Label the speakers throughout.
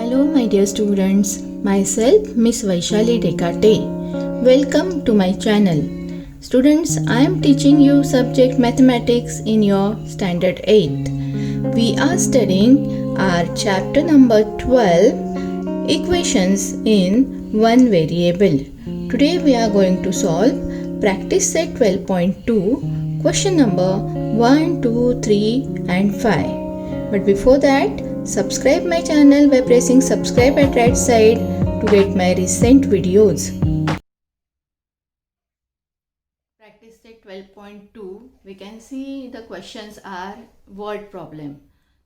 Speaker 1: Hello my dear students, myself Miss Vaishali Dekate. Welcome to my channel. Students, I am teaching you subject mathematics in your standard 8th. We are studying our chapter number 12, equations in one variable. Today we are going to solve practice set 12.2, question number 1, 2, 3 and 5. But before that, subscribe my channel by pressing subscribe at right side to get my recent videos. Practice set 12.2, we can see the questions are word problem.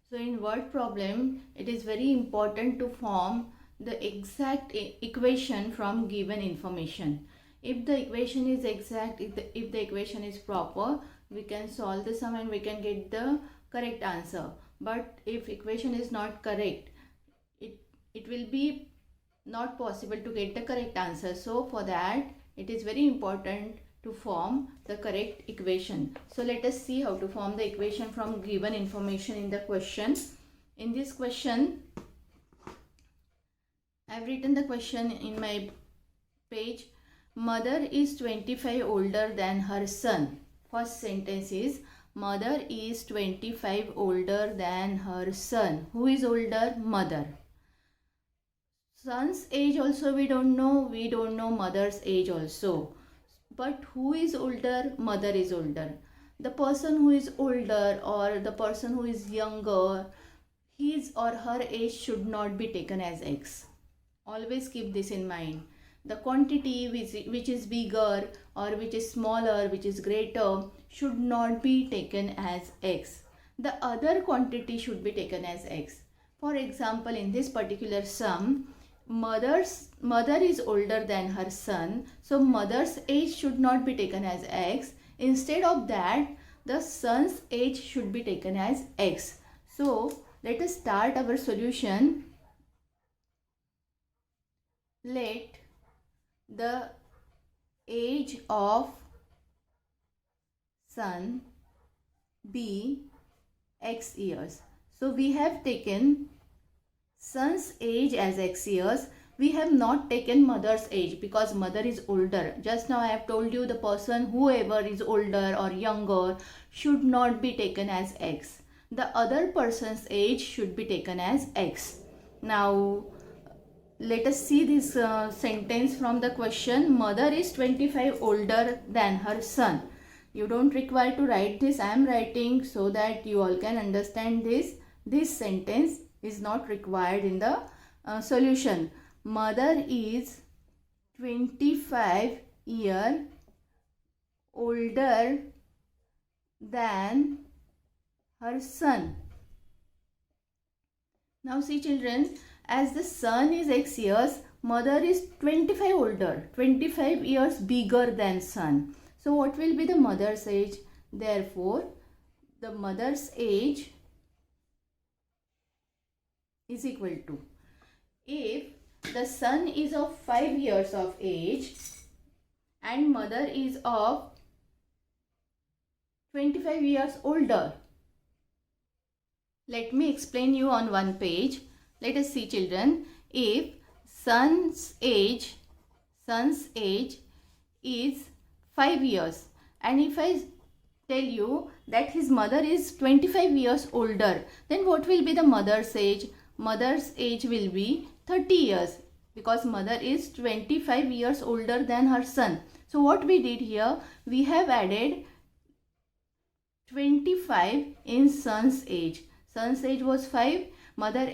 Speaker 1: So in word problem, it is very important to form the exact equation from given information. If the equation is exact, if the equation is proper, we can solve the sum and we can get the correct answer. But if equation is not correct, it will be not possible to get the correct answer. So for that, it is very important to form the correct equation. So let us see how to form the equation from given information in the question. In this question, I have written the question in my page. Mother is 25 older than her son. First sentence is, mother is 25 older than her son. Who is older? Mother. Son's age also we don't know mother's age also. But who is older? Mother is older. The person who is older or the person who is younger, his or her age should not be taken as x. Always keep this in mind. The quantity which is bigger or which is smaller, which is greater, should not be taken as x. The other quantity should be taken as x. For example, in this particular sum, mother is older than her son, so mother's age should not be taken as x. Instead of that, the son's age should be taken as x. So let us start our solution. Let the age of son be x years. So we have taken son's age as x years. We have not taken mother's age because mother is older. Just now I have told you the person, whoever is older or younger, should not be taken as x. The other person's age should be taken as x. Now let us see this sentence from the question. Mother is 25 older than her son. You don't require to write this. I am writing so that you all can understand this. This sentence is not required in the solution. Mother is 25 years older than her son. Now see children, as the son is x years, mother is 25 older, 25 years bigger than son. So what will be the mother's age? Therefore, the mother's age is equal to, if the son is of 5 years of age and mother is of 25 years older. Let me explain you on one page. Let us see children. If son's age is 5 years and if I tell you that his mother is 25 years older, then what will be the mother's age? Mother's age will be 30 years because mother is 25 years older than her son. So what we did here, we have added 25 in son's age. Son's age was 5, mother's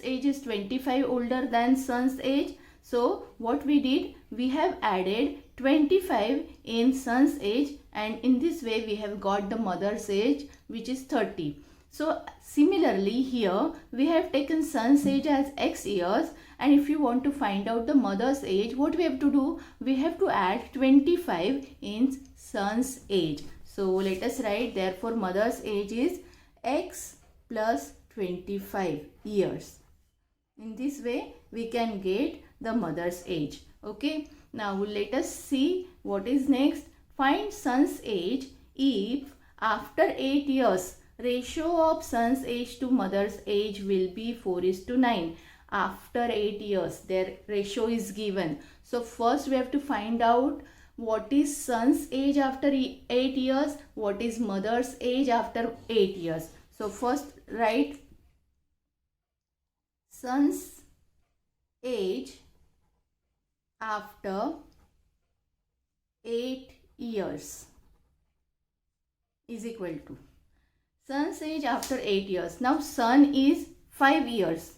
Speaker 1: age is 25 older than son's age. So what we did, we have added 25 in son's age and in this way we have got the mother's age, which is 30. So similarly here we have taken son's age as x years, and if you want to find out the mother's age, what we have to do, we have to add 25 in son's age. So let us write, therefore mother's age is x plus 25 years. In this way we can get the mother's age. Okay, now let us see what is next. Find son's age if after 8 years ratio of son's age to mother's age will be 4:9. After 8 years, their ratio is given. So first we have to find out what is son's age after 8 years, what is mother's age after 8 years. So first write son's age after 8 years is equal to son's age after 8 years. Now son is 5 years.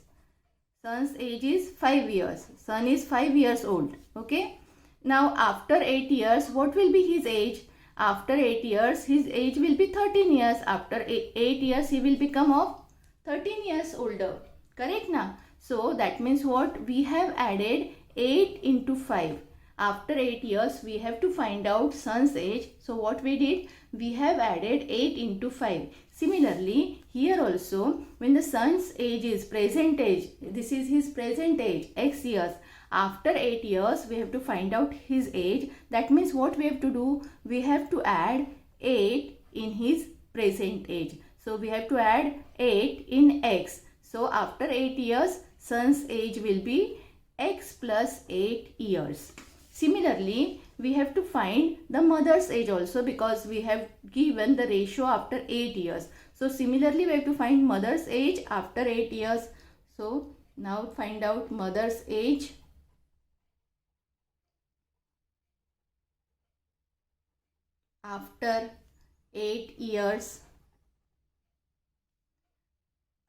Speaker 1: Son's age is 5 years. Son is 5 years old. Okay. Now after 8 years, what will be his age? After 8 years, his age will be 13 years. After 8 years, he will become of 13 years older. Correct now? So that means what? We have added 8 into 5. After 8 years, we have to find out son's age. So what we did? We have added 8 into 5. Similarly, here also, when the son's age is present age, this is his present age, x years. After 8 years, we have to find out his age. That means what we have to do? We have to add 8 in his present age. So we have to add 8 in x. So after 8 years, son's age will be x plus 8 years. Similarly, we have to find the mother's age also, because we have given the ratio after 8 years. So similarly, we have to find mother's age after 8 years. So now find out mother's age after 8 years.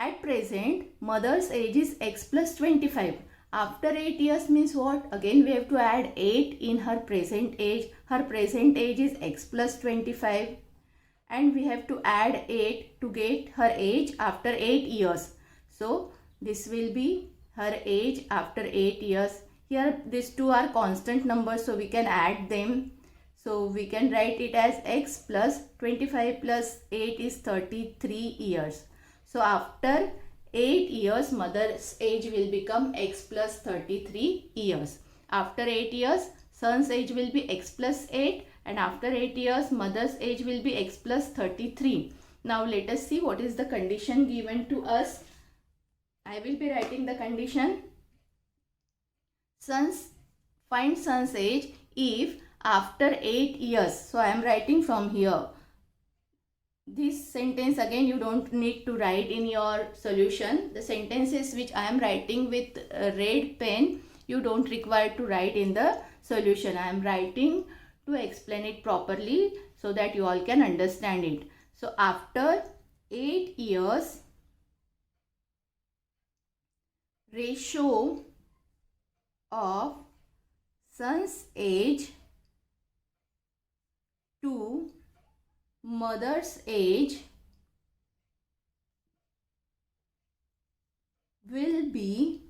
Speaker 1: At present, mother's age is x plus 25. After 8 years means what? Again we have to add 8 in her present age. Her present age is x plus 25. And we have to add 8 to get her age after 8 years. So this will be her age after 8 years. Here these two are constant numbers, so we can add them. So we can write it as x plus 25 plus 8 is 33 years. So after 8 years, mother's age will become x plus 33 years. After 8 years, son's age will be x plus 8, and after 8 years, mother's age will be x plus 33. Now let us see what is the condition given to us. I will be writing the condition. Find son's age if after 8 years. So I am writing from here. This sentence again you don't need to write in your solution. The sentences which I am writing with a red pen, you don't require to write in the solution. I am writing to explain it properly so that you all can understand it. So after 8 years, ratio of son's age to mother's age will be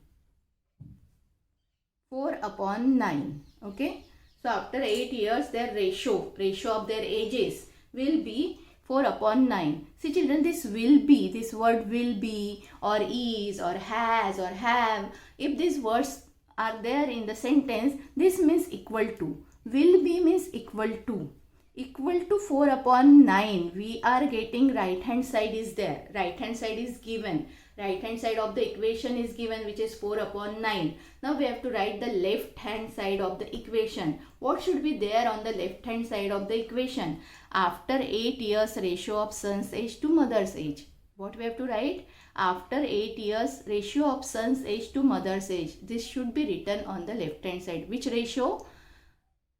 Speaker 1: 4/9. Okay. So after 8 years, their ratio of their ages will be 4/9. See children, this will be, this word will be or is or has or have, if these words are there in the sentence, this means equal to. Will be means equal to. Equal to 4/9. We are getting right hand side is there. Right hand side is given. Right hand side of the equation is given, which is 4/9. Now we have to write the left hand side of the equation. What should be there on the left hand side of the equation? After 8 years, ratio of son's age to mother's age. What we have to write? After 8 years, ratio of son's age to mother's age. This should be written on the left hand side. Which ratio?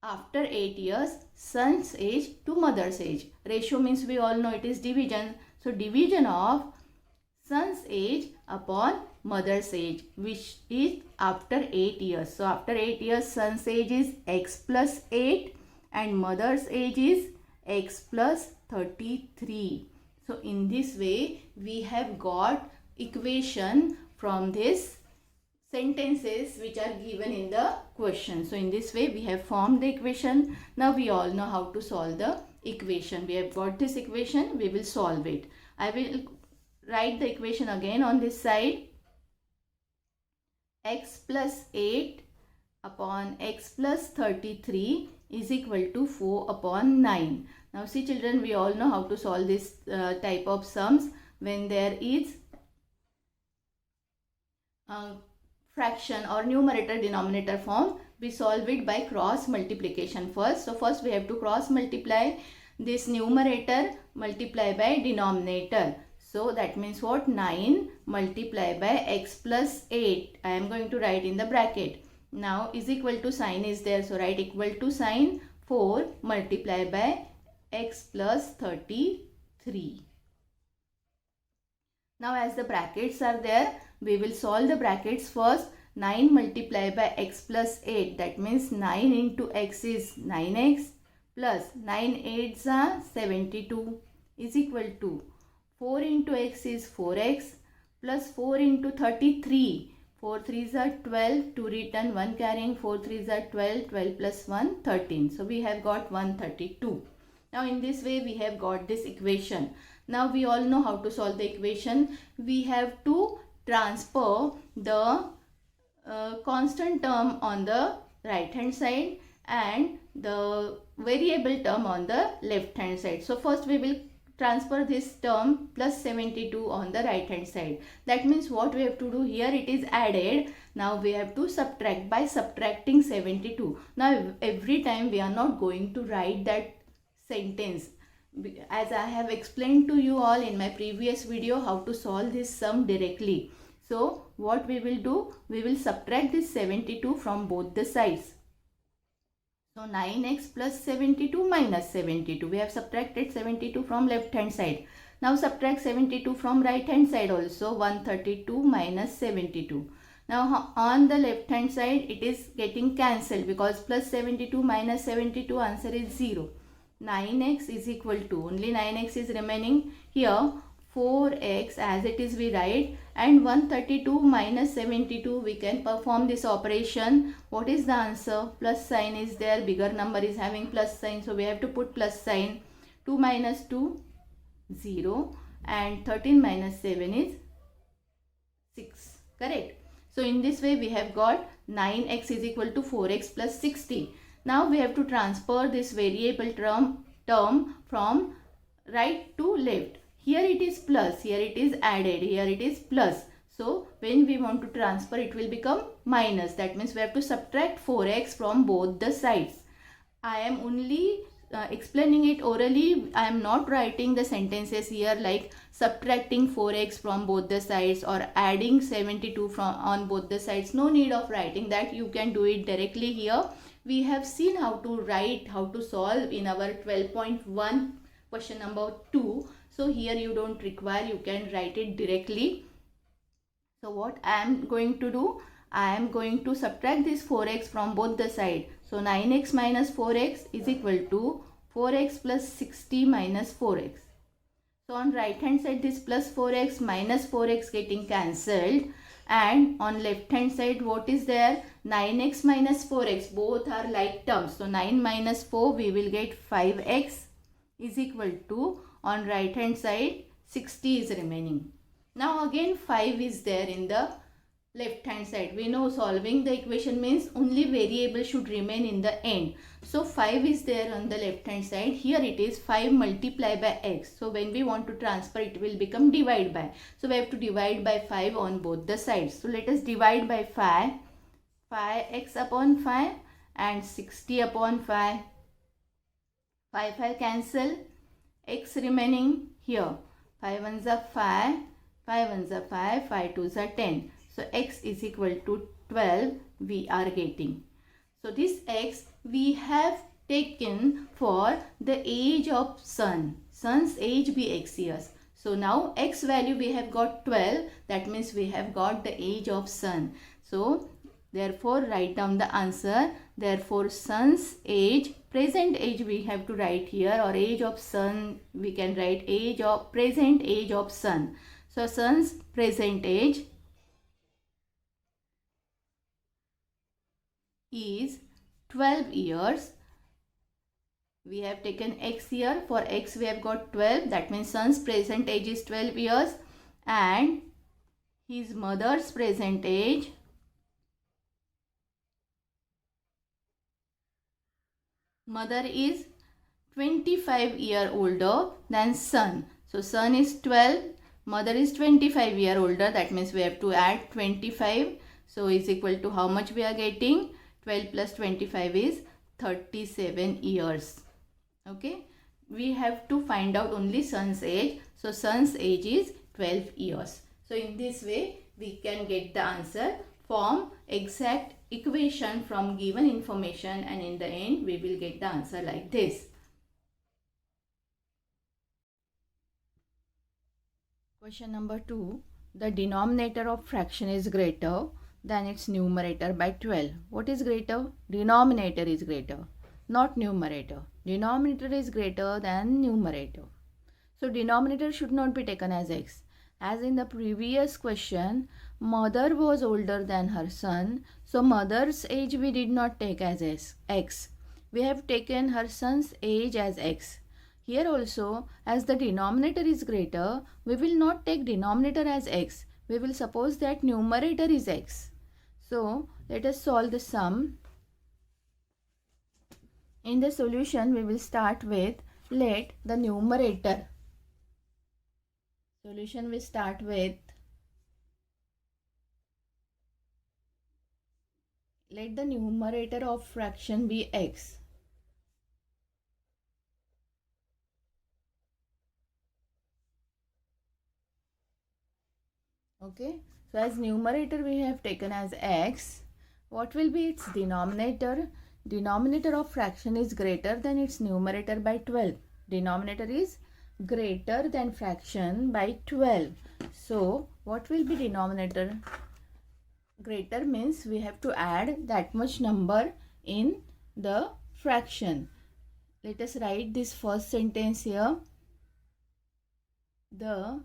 Speaker 1: After 8 years, son's age to mother's age. Ratio means we all know it is division. So division of son's age upon mother's age, which is after 8 years. So after 8 years, son's age is x plus 8 and mother's age is x plus 33. So in this way, we have got equation from this sentences which are given in the question. So in this way we have formed the equation. Now we all know how to solve the equation. We have got this equation, we will solve it. I will write the equation again on this side. X plus 8 upon x plus 33 is equal to 4/9. Now see children, we all know how to solve this type of sums. When there is fraction or numerator denominator form, we solve it by cross multiplication first. So first we have to cross multiply this numerator multiply by denominator. So that means what? 9 multiply by x plus 8. I am going to write in the bracket. Now is equal to sign is there. So write equal to sign 4 multiply by x plus 33. Now as the brackets are there, we will solve the brackets first. 9 multiplied by x plus 8, that means 9 into x is 9x plus 9 8s are 72 is equal to 4 into x is 4x plus 4 into 33. 4 3s are 12, 2 return, 1 carrying, 4 3s are 12, 12 plus 1 13. So we have got 132. Now in this way we have got this equation. Now we all know how to solve the equation. We have to transfer the constant term on the right hand side and the variable term on the left hand side. So first we will transfer this term plus 72 on the right hand side. That means what we have to do here, it is added. Now we have to subtract by subtracting 72. Now every time we are not going to write that sentence. As I have explained to you all in my previous video how to solve this sum directly. So what we will do, we will subtract this 72 from both the sides. So 9x plus 72 minus 72. We have subtracted 72 from left hand side. Now subtract 72 from right hand side also. 132 minus 72. Now on the left hand side it is getting cancelled because plus 72 minus 72 answer is 0. 9x is equal to, only 9x is remaining here, 4x as it is we write, and 132 minus 72 we can perform this operation. What is the answer? Plus sign is there, bigger number is having plus sign, so we have to put plus sign. 2 minus 2 0 and 13 minus 7 is 6, correct? So in this way we have got 9x is equal to 4x plus 60. Now we have to transfer this variable term from right to left. Here it is plus, here it is added, here it is plus. So when we want to transfer, it will become minus. That means we have to subtract 4x from both the sides. I am only explaining it orally. I am not writing the sentences here like subtracting 4x from both the sides or adding 72 from on both the sides. No need of writing that. You can do it directly here. We have seen how to write, how to solve in our 12.1 question number 2. So here you don't require, you can write it directly. So what I am going to do, I am going to subtract this 4x from both the sides. So 9x minus 4x is equal to 4x plus 60 minus 4x. So on right hand side this plus 4x minus 4x getting cancelled. And on left hand side what is there? 9x minus 4x, both are like terms. So 9 minus 4 we will get 5x is equal to, on right hand side 60 is remaining. Now again 5 is there in the left hand side. We know solving the equation means only variable should remain in the end. So 5 is there on the left hand side. Here it is 5 multiplied by x. So when we want to transfer, it will become divide by. So we have to divide by 5 on both the sides. So let us divide by 5. 5x upon 5 and 60 upon 5. 5 cancel. X remaining here. 5 ones are 5. 5 ones are 5. 5 twos are 10. So x is equal to 12 we are getting. So this x we have taken for the age of sun. Sun's age be x years. So now x value we have got 12. That means we have got the age of sun. So therefore write down the answer. Therefore sun's age, present age we have to write here, or age of sun we can write age of, present age of sun. So sun's present age is 12 years. We have taken x here. For x we have got 12. That means son's present age is 12 years. And his mother's present age is 25-year older than son. So son is 12, mother is 25-year older. That means we have to add 25. So is equal to how much we are getting? 12 plus 25 is 37 years. Okay. We have to find out only son's age. So son's age is 12 years. So in this way we can get the answer, form exact equation from given information, and in the end we will get the answer like this. Question number 2. The denominator of fraction is greater than its numerator by 12. What is greater? Denominator is greater, not numerator. Denominator is greater than numerator. So denominator should not be taken as x. As in the previous question, mother was older than her son. So mother's age we did not take as x. We have taken her son's age as x. Here also, as the denominator is greater, we will not take denominator as x. We will suppose that numerator is x. So, let us solve the sum. In the solution, we will start with, let the numerator. Solution we start with, let the numerator of fraction be x. Okay, so as numerator we have taken as x. What will be its denominator? Denominator of fraction is greater than its numerator by 12. Denominator is greater than fraction by 12. So what will be denominator? Greater means we have to add that much number in the fraction. Let us write this first sentence here. The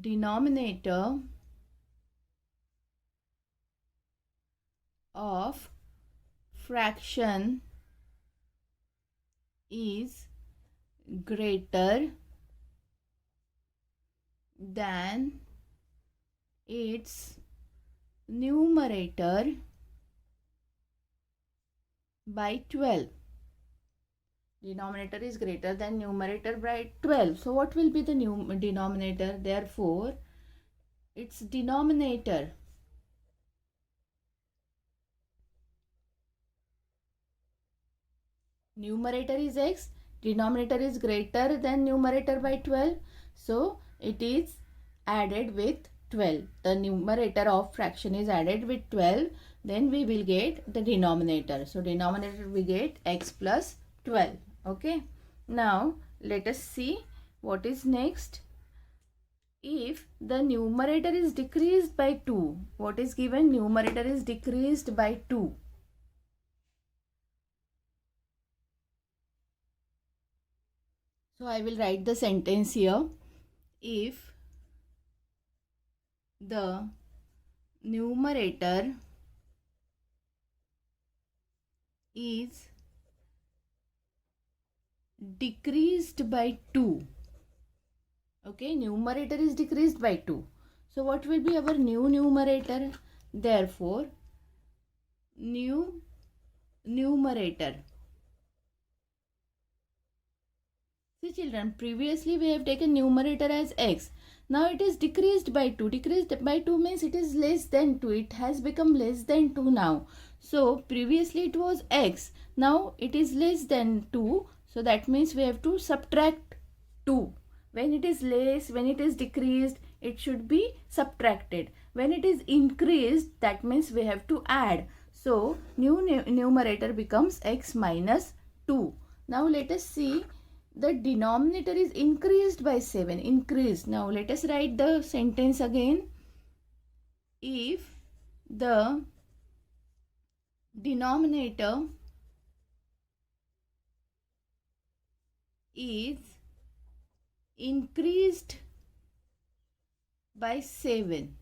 Speaker 1: denominator of fraction is greater than its numerator by 12. Denominator is greater than numerator by 12. So what will be the denominator? Therefore, its denominator numerator is x, denominator is greater than numerator by 12. So it is added with 12. The numerator of fraction is added with 12. Then we will get the denominator. So denominator we get x plus 12. Okay. Now let us see what is next. If the numerator is decreased by 2, what is given? Numerator is decreased by 2. So I will write the sentence here. If the numerator is decreased by 2. Okay, numerator is decreased by 2. So what will be our new numerator? Therefore, new numerator. See children, previously we have taken numerator as x. Now it is decreased by 2. Decreased by 2 means it is less than 2. It has become less than 2 now. So previously it was x. Now it is less than 2. So that means we have to subtract 2. When it is less, when it is decreased, it should be subtracted. When it is increased, that means we have to add. So new numerator becomes x minus 2. Now let us see. The denominator is increased by 7. Increased. Now let us write the sentence again. If the denominator is increased by 7.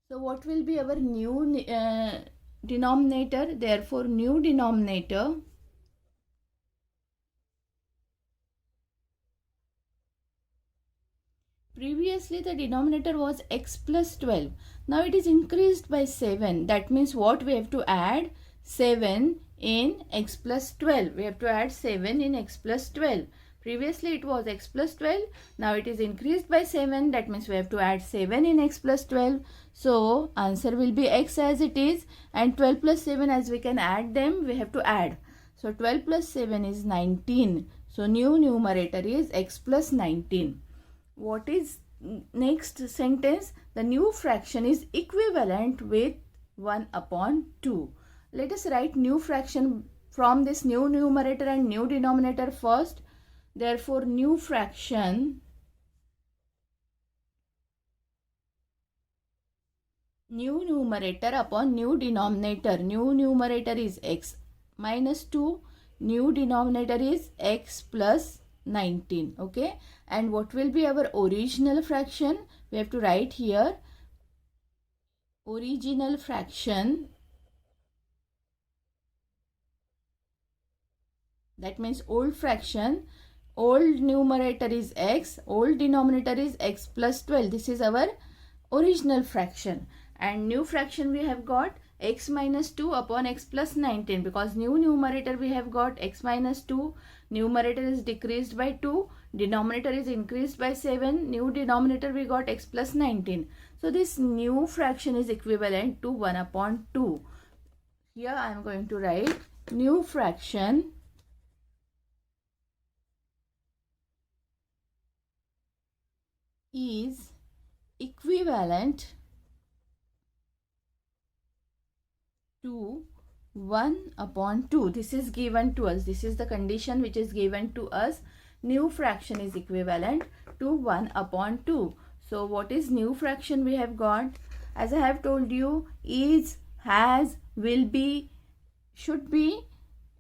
Speaker 1: So what will be our new denominator? Therefore, new denominator previously the denominator was x plus 12. Now it is increased by 7. That means what we have to add? 7 in x plus 12. We have to add 7 in x plus 12. Previously it was x plus 12. Now it is increased by 7. That means we have to add 7 in x plus 12. So answer will be x as it is, and 12 plus 7, as we can add them, we have to add. So 12 plus 7 is 19. So new numerator is x plus 19. What is next sentence? The new fraction is equivalent with 1 upon 2. Let us write new fraction from this new numerator and new denominator first. Therefore, new fraction new numerator upon new denominator. New numerator is x minus 2. New denominator is x plus 19. Okay. And what will be our original fraction? We have to write here. Original fraction. That means old fraction. Old numerator is x, old denominator is x plus 12. This is our original fraction. And new fraction we have got x minus 2 upon x plus 19, because new numerator we have got x minus 2, numerator is decreased by 2, denominator is increased by 7, new denominator we got x plus 19. So this new fraction is equivalent to 1 upon 2. Here I am going to write new fraction is equivalent to 1 upon 2. This is given to us. This is the condition which is given to us. New fraction is equivalent to 1 upon 2. So what is new fraction we have got? As I have told you, is, has, will be, should be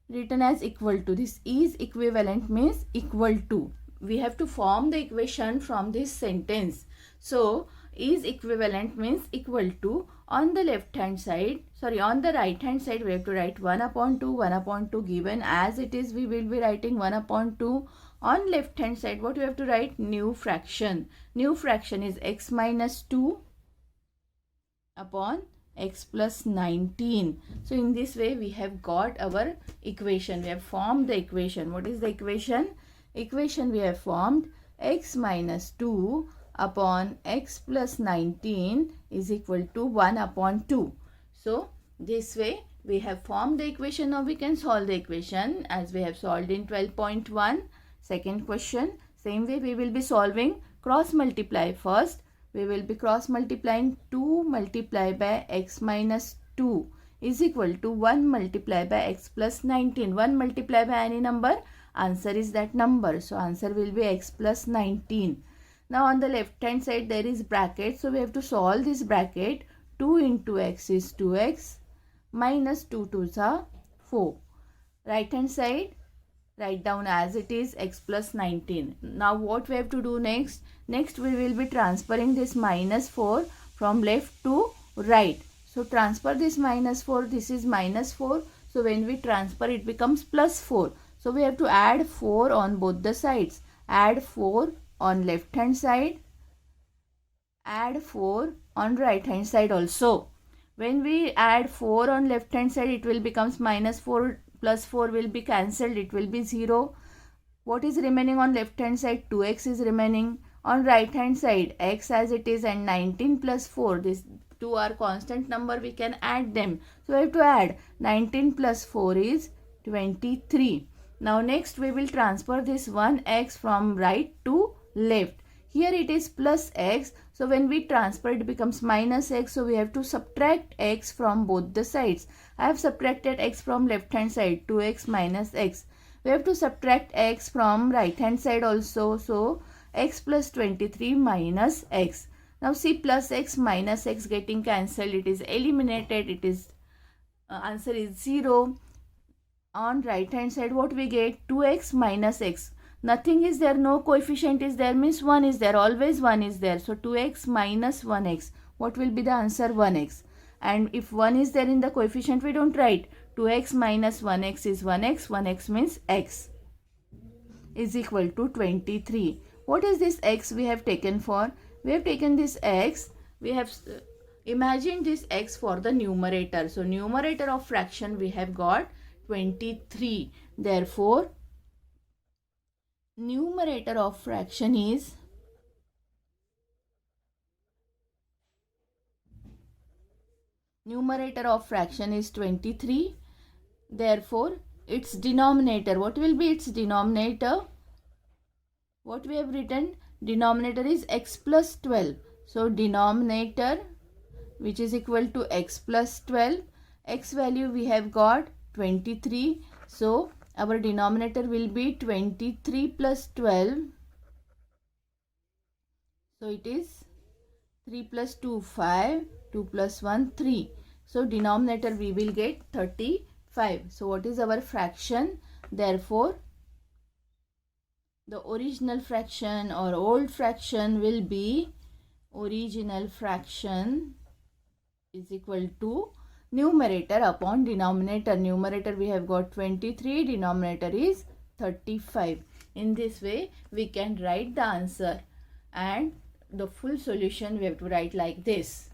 Speaker 1: written as equal to. This is equivalent means equal to. We have to form the equation from this sentence. So is equivalent means equal to. On the left hand side, on the right hand side, we have to write 1 upon 2, 1 upon 2 given as it is. We will be writing 1 upon 2. On left hand side, what we have to write? New fraction. New fraction is x minus 2 upon x plus 19. So in this way we have got our equation. We have formed the equation. What is the equation? Equation we have formed: x minus 2 upon x plus 19 is equal to 1 upon 2. So this way we have formed the equation. Now we can solve the equation as we have solved in 12.1. Second question, same way we will be solving. Cross multiply first. We will be cross multiplying 2 multiplied by x minus 2 is equal to 1 multiplied by x plus 19. 1 multiplied by any number, answer is that number. So answer will be x plus 19. Now on the left hand side there is bracket. So we have to solve this bracket. 2 into x is 2x minus 2 2s are 4. Right hand side, write down as it is x plus 19. Now what we have to do next? Next we will be transferring this minus 4 from left to right. So transfer this minus 4. This is minus 4. So when we transfer it becomes plus 4. So we have to add 4 on both the sides. Add 4 on left hand side. Add 4 on right hand side also. When we add 4 on left hand side, it will becomes minus 4 plus 4 will be cancelled. It will be 0. What is remaining on left hand side? 2x is remaining. On right hand side, x as it is and 19 plus 4. These two are constant number. We can add them. So we have to add 19 plus 4 is 23. Now next we will transfer this 1x from right to left. Here it is plus x. So when we transfer it becomes minus x. So we have to subtract x from both the sides. I have subtracted x from left hand side. 2x minus x. We have to subtract x from right hand side also. So x plus 23 minus x. Now see, plus x minus x getting cancelled. It is eliminated. It is answer is 0. On right hand side what we get? 2x minus x. Nothing is there, no coefficient is there, means 1 is there, always 1 is there. So 2x minus 1x. What will be the answer? 1x. And if 1 is there in the coefficient, we don't write. 2x minus 1x is 1x. 1x means x is equal to 23. What is this x we have taken for? We have taken this x. We have Imagine this x for the numerator. So numerator of fraction we have got 23. Therefore, numerator of fraction is 23. Therefore, its denominator, what will be its denominator? What we have written? Denominator is x plus 12. So denominator, which is equal to x plus 12. X value we have got 23. So our denominator will be 23 plus 12. So it is 3 plus 2, 5. 2 plus 1, 3. So denominator we will get 35. So what is our fraction? Therefore, the original fraction or old fraction will be original fraction is equal to numerator upon denominator. Numerator we have got 23, denominator is 35. In this way we can write the answer, and the full solution we have to write like this.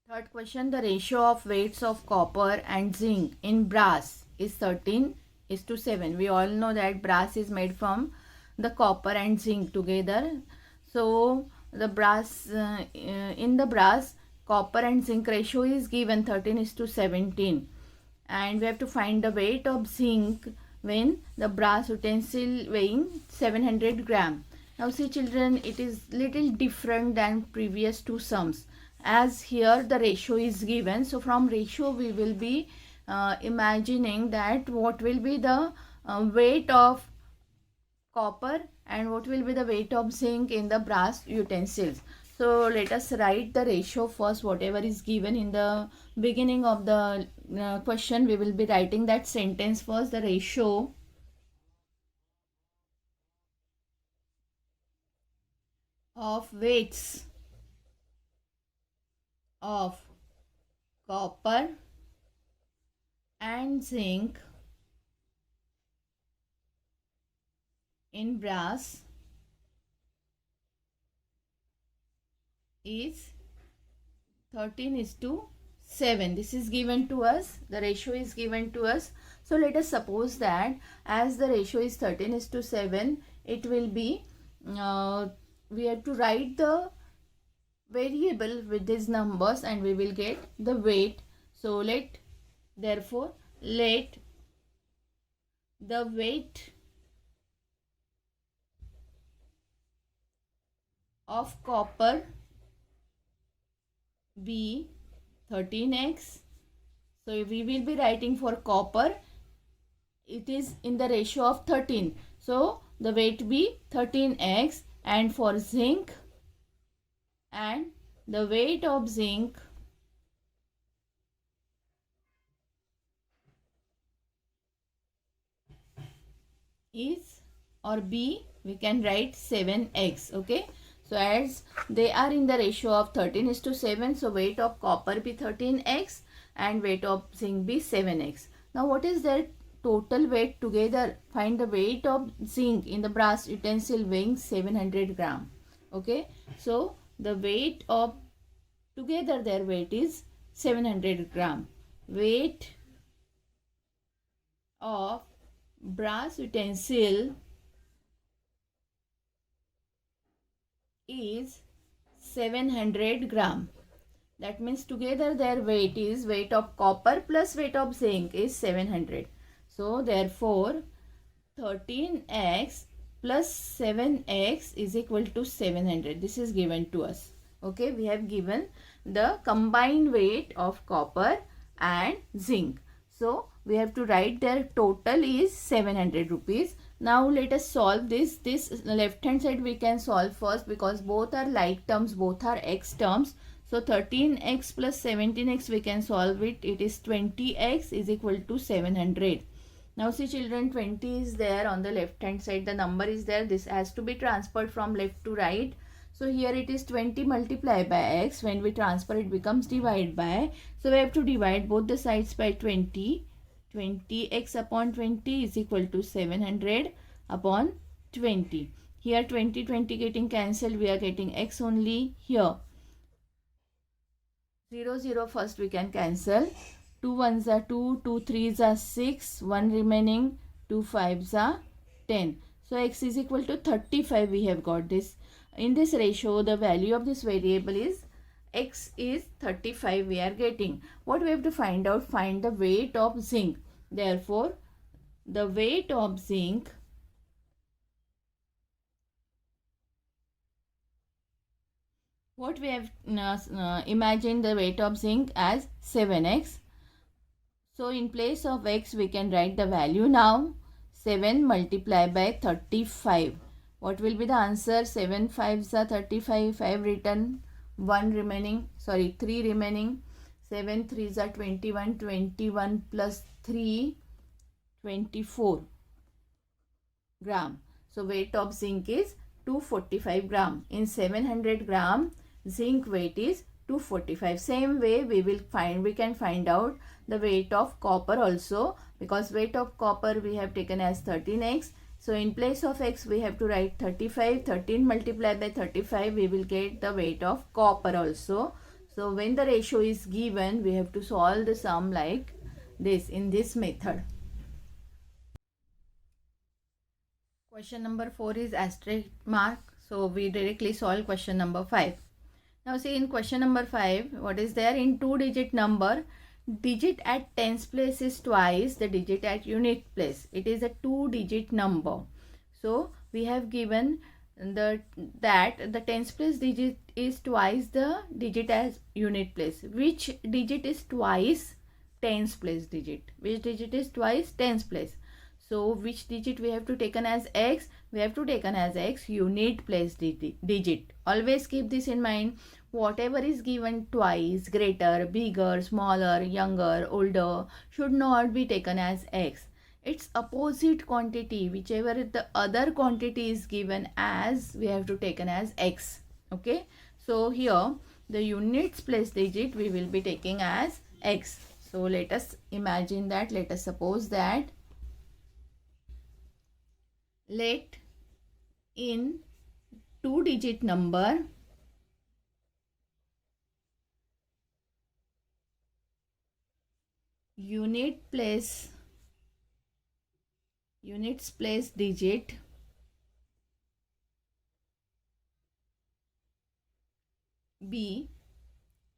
Speaker 1: Third question, the ratio of weights of copper and zinc in brass is 13:7. We all know that brass is made from the copper and zinc together. So the brass, in the brass, copper and zinc ratio is given 13:17. And we have to find the weight of zinc when the brass utensil weighing 700 gram. Now see children, it is little different than previous two sums. As here the ratio is given, so from ratio we will be imagining that what will be the weight of copper and what will be the weight of zinc in the brass utensils. So let us write the ratio first. Whatever is given in the beginning of the question, we will be writing that sentence first. The ratio of weights of copper and zinc in brass is 13:7. This is given to us. The ratio is given to us. So let us suppose that as the ratio is 13:7, it will be, we have to write the variable with these numbers and we will get the weight. So therefore let the weight of copper be 13x. So we will be writing for copper, it is in the ratio of 13. So the weight be 13x, and for zinc, and the weight of zinc is, or B, we can write 7x. Okay, so as they are in the ratio of 13:7, so weight of copper be 13x and weight of zinc be 7x. Now what is their total weight together? Find the weight of zinc in the brass utensil weighing 700 gram. Okay, so the weight of together their weight is 700 gram. Weight of brass utensil is 700 gram. That means together their weight is, weight of copper plus weight of zinc is 700. So therefore 13x plus 7x is equal to 700. This is given to us. Okay, we have given the combined weight of copper and zinc. So we have to write their total is 700 rupees. Now let us solve this. This left hand side we can solve first because both are like terms, both are x terms. So 13x plus 17x we can solve it. It is 20x is equal to 700. Now see children, 20 is there on the left hand side. The number is there. This has to be transferred from left to right. So here it is 20 multiplied by x. When we transfer it becomes divide by. So we have to divide both the sides by 20. 20x upon 20 is equal to 700 upon 20. Here 20, 20 getting cancelled. We are getting x only. Here 0, 0 first we can cancel. 2 ones are 2, 2 threes are 6, 1 remaining, 2 fives are 10. So x is equal to 35. We have got this. In this ratio, the value of this variable is x is 35 we are getting. What we have to find out? Find the weight of zinc. Therefore, the weight of zinc what we have imagined the weight of zinc as 7x. So in place of x we can write the value now. 7 multiplied by 35. What will be the answer? 7 5s are 35. 5 written. 1 remaining. Sorry, 3 remaining. 7 3s are 21. 21 plus 3, 24 gram. So weight of zinc is 245 gram. In 700 gram, zinc weight is 245. Same way we can find out the weight of copper also, because weight of copper we have taken as 13x. So in place of x we have to write 35. 13 multiplied by 35 we will get the weight of copper also. So when the ratio is given, we have to solve the sum like this in this method. Question number 4 is asterisk mark. So we directly solve question number 5. Now see in question number 5, what is there? In 2-digit number, digit at tens place is twice the digit at unit place. It is a 2-digit number. So we have given that the tens place digit is twice the digit as unit place. Which digit is twice tens place digit? Which digit is twice tens place? So which digit we have to taken as x? We have to taken as x unit place digit. Always keep this in mind. Whatever is given twice, greater, bigger, smaller, younger, older, should not be taken as x. Its opposite quantity, whichever the other quantity is given as, we have to taken as x. Okay. So here the units place digit we will be taking as x. So let us imagine that. Let us suppose that. Let in 2-digit number units place digit be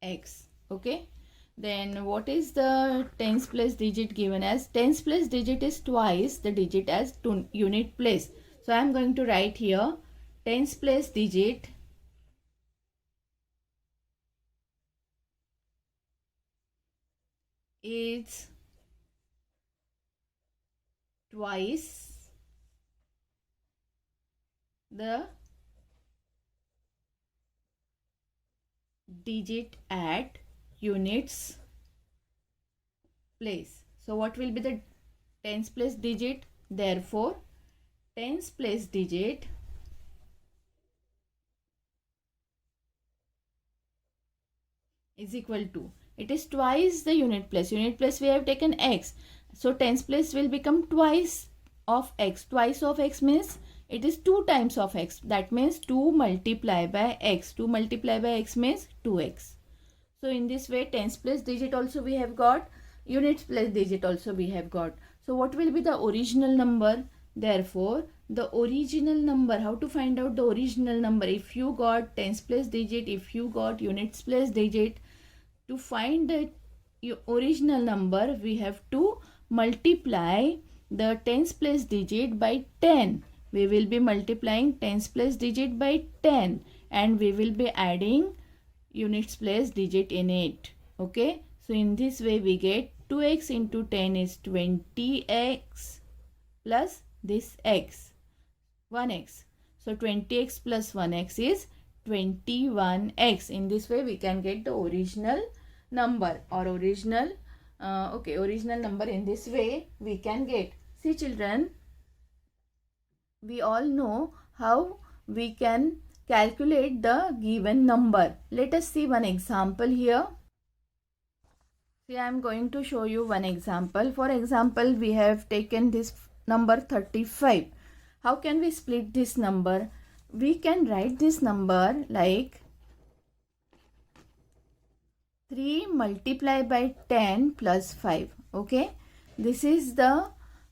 Speaker 1: x. Okay. Then what is the tens place digit given as? Tens place digit is twice the digit as unit place. So I am going to write here tens place digit is twice the digit at units place. So what will be the tens place digit? Therefore tens place digit is equal to, it is twice the unit place. Unit place we have taken x. So tens place will become twice of x. Twice of x means it is 2 times of x. That means 2 multiplied by x. 2 multiplied by x means 2x. So in this way tens place digit also we have got. Units place digit also we have got. So what will be the original number? Therefore the original number, how to find out the original number? If you got tens place digit, if you got units place digit, to find the original number we have to multiply the tens place digit by 10. We will be multiplying tens place digit by 10 and we will be adding units place digit in it. Okay. So in this way we get 2x into 10 is 20x plus this x 1x. So 20x plus 1x is 21x. In this way we can get the original number or original number. In this way we can get. See children, we all know how we can calculate the given number. Let us see one example here. See, I am going to show you one example. For example, we have taken this number 35. How can we split this number? We can write this number like 3 multiplied by 10 plus 5. Okay, this is the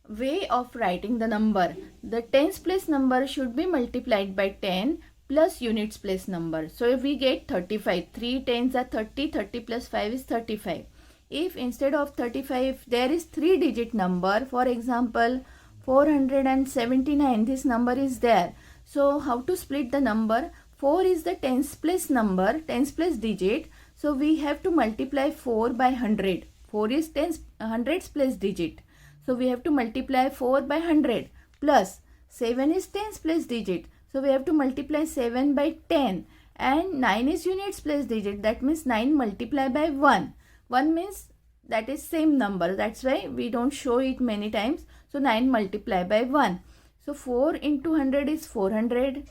Speaker 1: way of writing the number. The tens place number should be multiplied by 10 plus units place number. So if we get 35, 3 tens are 30, 30 plus 5 is 35. If instead of 35 there is 3 digit number, for example 479, this number is there. So how to split the number? 4 is the tens place number, tens place digit. So we have to multiply 4 by 100. 4 is hundreds place digit. So we have to multiply 4 by 100 plus 7 is tens place digit. So we have to multiply 7 by 10 and 9 is units place digit. That means 9 multiply by 1. 1 means that is same number. That's why we don't show it many times. So 9 multiply by 1. So 4 into 100 is 400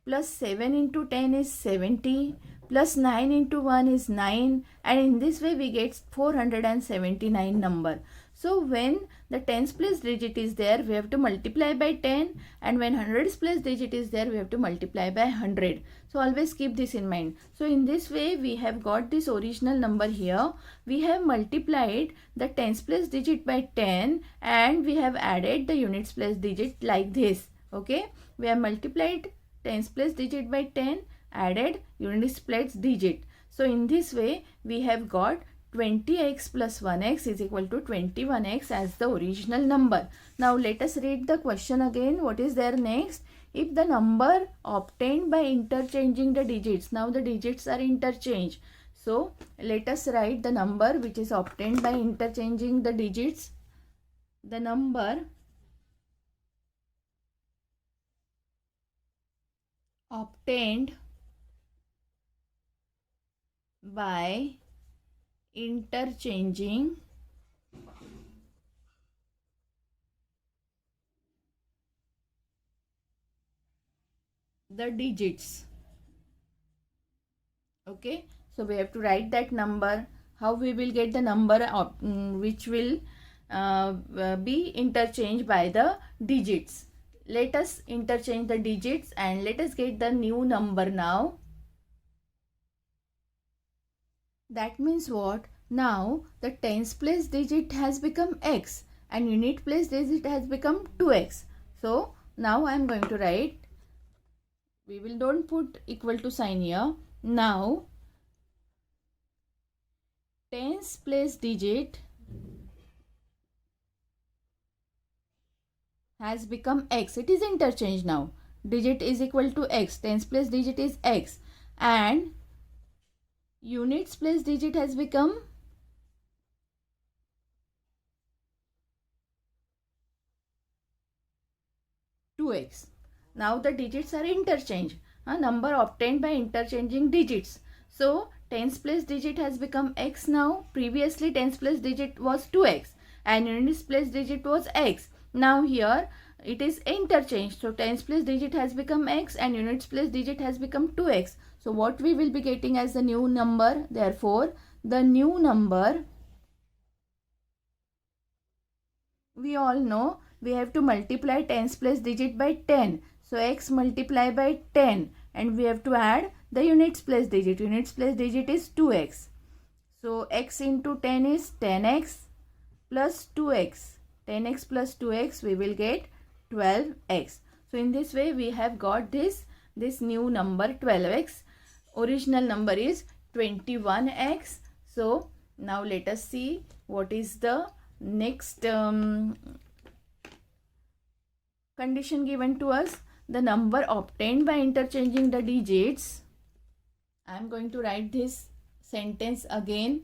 Speaker 1: plus 7 into 10 is 70 plus 9 into 1 is 9, and in this way we get 479 number. So when the tens place digit is there, we have to multiply by 10, and when hundreds place digit is there, we have to multiply by 100. So always keep this in mind. So in this way we have got this original number here. We have multiplied the tens place digit by 10 and we have added the units place digit like this. Okay, we have multiplied tens place digit by 10, added units place digit. So in this way we have got 20x plus 1x is equal to 21x as the original number. Now let us read the question again. What is there next? If the number obtained by interchanging the digits, now the digits are interchanged. So let us write the number which is obtained by interchanging the digits. The number obtained by interchanging the digits. Okay, so we have to write that number. How we will get the number which will be interchanged by the digits? Let us interchange the digits and let us get the new number now. That means what? Now the tens place digit has become x and unit place digit has become 2x. So now I am going to write, we will don't put equal to sign here. Now tens place digit has become x. It is interchanged now. Digit is equal to x. Tens place digit is x and units place digit has become 2x. Now the digits are interchanged. A number obtained by interchanging digits. So tens place digit has become x now. Previously tens place digit was 2x and units place digit was x. Now here it is interchanged. So tens place digit has become x and units place digit has become 2x. So what we will be getting as the new number? Therefore the new number, we all know we have to multiply tens place digit by 10. So x multiply by 10 and we have to add the units place digit. Units place digit is 2x. So x into 10 is 10x plus 2x. 10x plus 2x we will get 12x. So in this way we have got this new number 12x. Original number is 21x. So now let us see what is the next condition given to us. The number obtained by interchanging the digits. I am going to write this sentence again.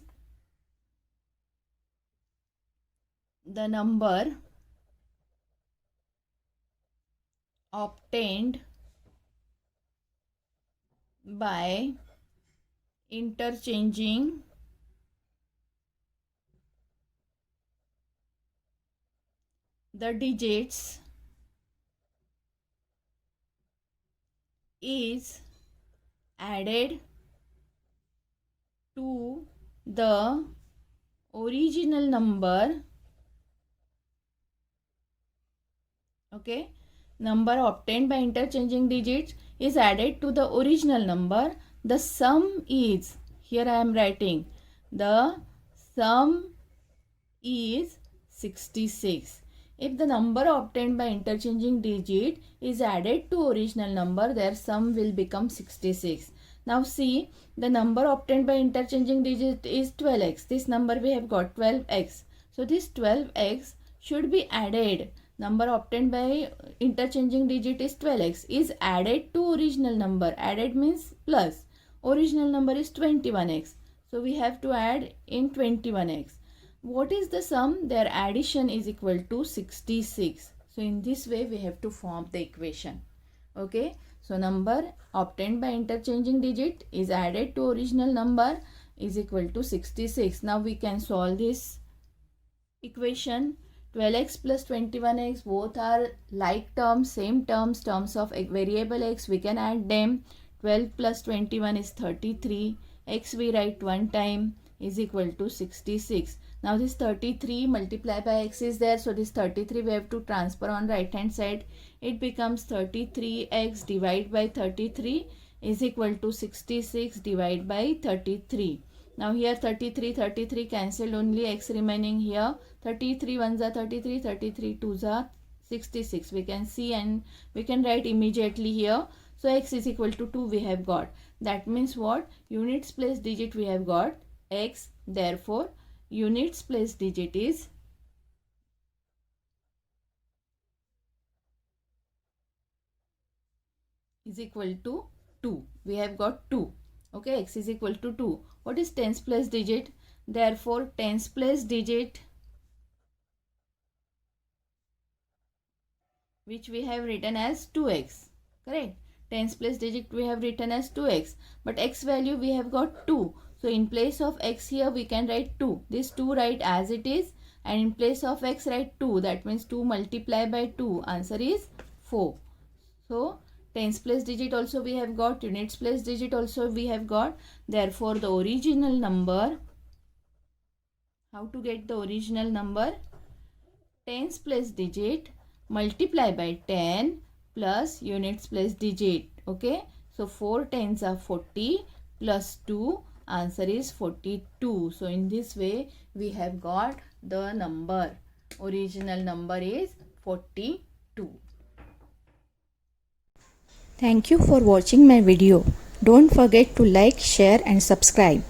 Speaker 1: The number obtained by interchanging the digits is added to the original number. Okay, number obtained by interchanging digits is added to the original number. The sum is, here I am writing, the sum is 66. If the number obtained by interchanging digit is added to original number, their sum will become 66. Now see, the number obtained by interchanging digit is 12x. This number we have got 12x. So this 12x should be added. Number obtained by interchanging digit is 12x, is added to original number. Added means plus. Original number is 21x. So we have to add in 21x. What is the sum? Their addition is equal to 66. So in this way we have to form the equation. Okay. So number obtained by interchanging digit is added to original number is equal to 66. Now we can solve this equation. 12x plus 21x both are like terms, same terms, terms of variable x. We can add them. 12 plus 21 is 33. X we write one time is equal to 66. Now this 33 multiplied by x is there. So this 33 we have to transfer on right hand side. It becomes 33x divided by 33 is equal to 66 divided by 33. Now here 33 cancelled, only x remaining here. 33 ones are 33, 33 twos are 66. We can see and we can write immediately here. So x is equal to 2 we have got. That means what? Units place digit we have got x. Therefore units place digit is equal to 2. We have got 2. Okay, x is equal to 2. What is tens place digit? Therefore tens place digit, which we have written as 2x. Correct? Tens place digit we have written as 2x. But x value we have got 2. So in place of x here we can write 2. This 2 write as it is, and in place of x write 2. That means 2 multiplied by 2. Answer is 4. So tens place digit also we have got. Units place digit also we have got. Therefore the original number, how to get the original number? Tens place digit multiply by 10 plus units place digit. Okay. So 4 tens are 40 plus 2. Answer is 42. So in this way we have got the number. Original number is 42.
Speaker 2: Thank you for watching my video. Don't forget to like, share and subscribe.